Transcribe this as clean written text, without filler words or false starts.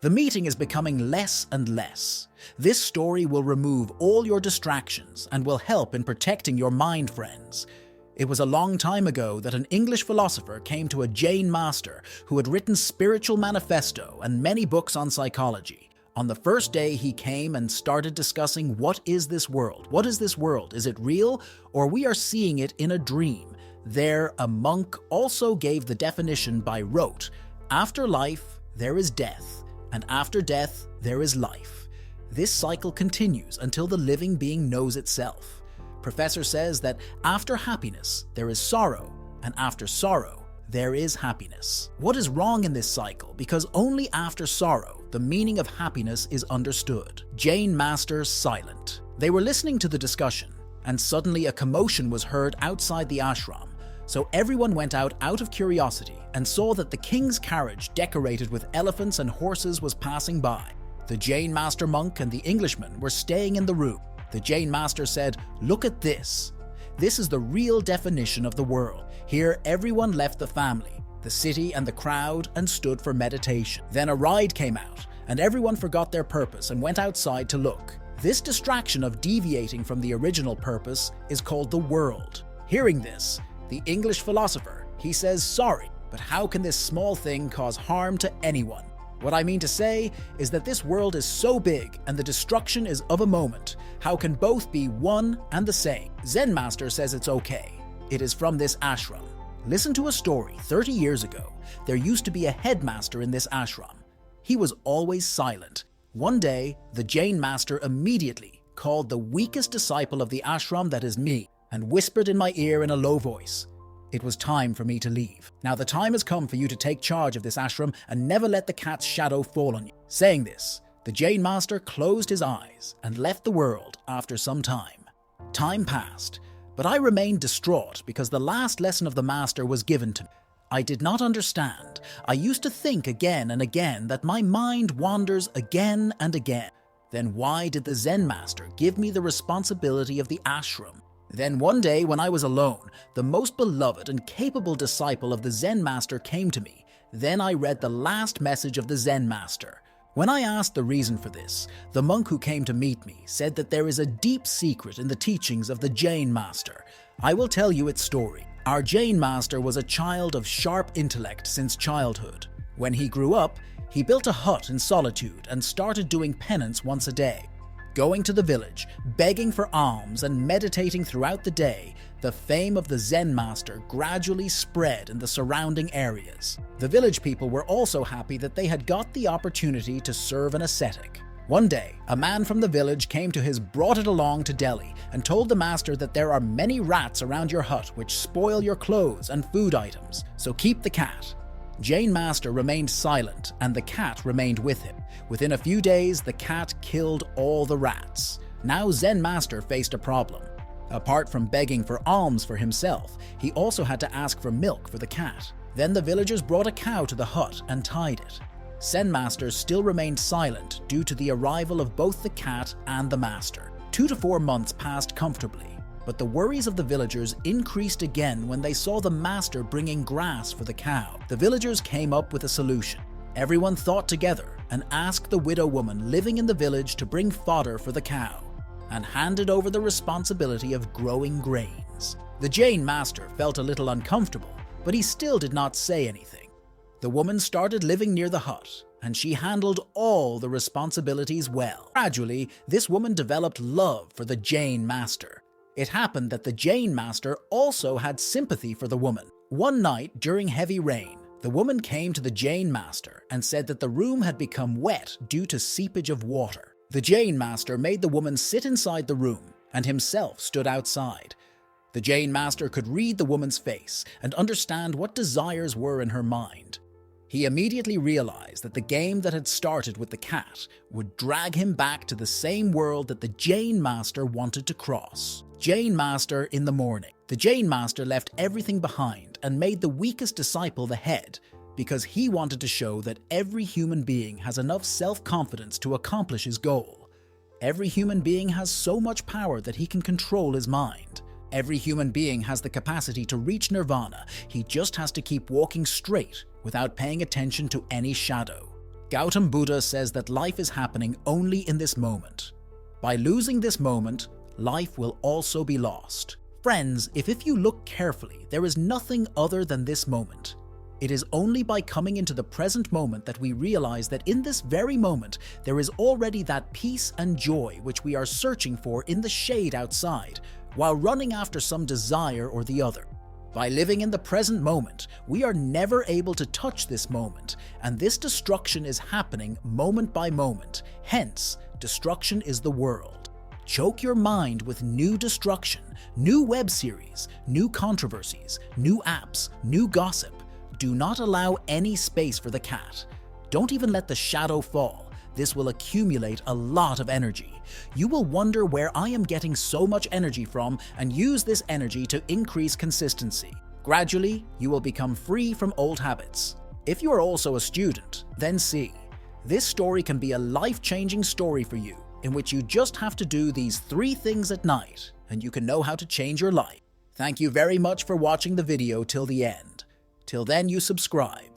The meeting is becoming less and less. This story will remove all your distractions and will help in protecting your mind, friends. It was a long time ago that an English philosopher came to a Jain master who had written Spiritual Manifesto and many books on psychology. On the first day, he came and started discussing, what is this world? What is this world? Is it real, or we are seeing it in a dream? There, a monk also gave the definition by rote. After life, there is death, and after death, there is life. This cycle continues until the living being knows itself. Professor says that after happiness, there is sorrow, and after sorrow, there is happiness. What is wrong in this cycle? Because only after sorrow, the meaning of happiness is understood. Jain master silent. They were listening to the discussion, and suddenly a commotion was heard outside the ashram. So everyone went out of curiosity and saw that the king's carriage decorated with elephants and horses was passing by. The Jain master monk and the Englishman were staying in the room. The Jain master said, "Look at this. This is the real definition of the world." Here everyone left the family, the city and the crowd and stood for meditation. Then a ride came out and everyone forgot their purpose and went outside to look. This distraction of deviating from the original purpose is called the world. Hearing this, the English philosopher, he says, "Sorry, but how can this small thing cause harm to anyone?" What I mean to say is that this world is so big and the destruction is of a moment. How can both be one and the same? Zen master says it's okay. It is from this ashram. Listen to a story. 30 years ago, there used to be a headmaster in this ashram. He was always silent. One day, the Jain master immediately called the weakest disciple of the ashram, that is me, and whispered in my ear in a low voice, "It was time for me to leave. Now the time has come for you to take charge of this ashram and never let the cat's shadow fall on you." Saying this, the Jain master closed his eyes and left the world after some time. Time passed, but I remained distraught because the last lesson of the master was given to me. I did not understand. I used to think again and again that my mind wanders again and again. Then why did the Zen master give me the responsibility of the ashram? Then one day when I was alone, the most beloved and capable disciple of the Zen master came to me. Then I read the last message of the Zen master. When I asked the reason for this, the monk who came to meet me said that there is a deep secret in the teachings of the Jain master. I will tell you its story. Our Jain master was a child of sharp intellect since childhood. When he grew up, he built a hut in solitude and started doing penance once a day. Going to the village, begging for alms and meditating throughout the day, the fame of the Zen master gradually spread in the surrounding areas. The village people were also happy that they had got the opportunity to serve an ascetic. One day, a man from the village brought it along to Delhi and told the master that there are many rats around your hut which spoil your clothes and food items, so keep the cat. Jain master remained silent and the cat remained with him. Within a few days, the cat killed all the rats. Now Zen master faced a problem. Apart from begging for alms for himself, he also had to ask for milk for the cat. Then the villagers brought a cow to the hut and tied it. Zen master still remained silent due to the arrival of both the cat and the master. 2 to 4 months passed comfortably. But the worries of the villagers increased again when they saw the master bringing grass for the cow. The villagers came up with a solution. Everyone thought together and asked the widow woman living in the village to bring fodder for the cow and handed over the responsibility of growing grains. The Jain master felt a little uncomfortable, but he still did not say anything. The woman started living near the hut, and she handled all the responsibilities well. Gradually, this woman developed love for the Jain master. It happened that the Jain master also had sympathy for the woman. One night during heavy rain, the woman came to the Jain master and said that the room had become wet due to seepage of water. The Jain master made the woman sit inside the room and himself stood outside. The Jain master could read the woman's face and understand what desires were in her mind. He immediately realized that the game that had started with the cat would drag him back to the same world that the Jain master wanted to cross. Jain master in the morning. The Jain master left everything behind and made the weakest disciple the head because he wanted to show that every human being has enough self-confidence to accomplish his goal. Every human being has so much power that he can control his mind. Every human being has the capacity to reach nirvana. He just has to keep walking straight without paying attention to any shadow. Gautam Buddha says that life is happening only in this moment. By losing this moment, life will also be lost. Friends, if you look carefully, there is nothing other than this moment. It is only by coming into the present moment that we realize that in this very moment, there is already that peace and joy which we are searching for in the shade outside, while running after some desire or the other. By living in the present moment, we are never able to touch this moment, and this destruction is happening moment by moment. Hence, destruction is the world. Choke your mind with new destruction, new web series, new controversies, new apps, new gossip. Do not allow any space for the cat. Don't even let the shadow fall. This will accumulate a lot of energy. You will wonder where I am getting so much energy from and use this energy to increase consistency. Gradually, you will become free from old habits. If you are also a student, then see. This story can be a life-changing story for you, in which you just have to do these 3 things at night, and you can know how to change your life. Thank you very much for watching the video till the end. Till then, you subscribe.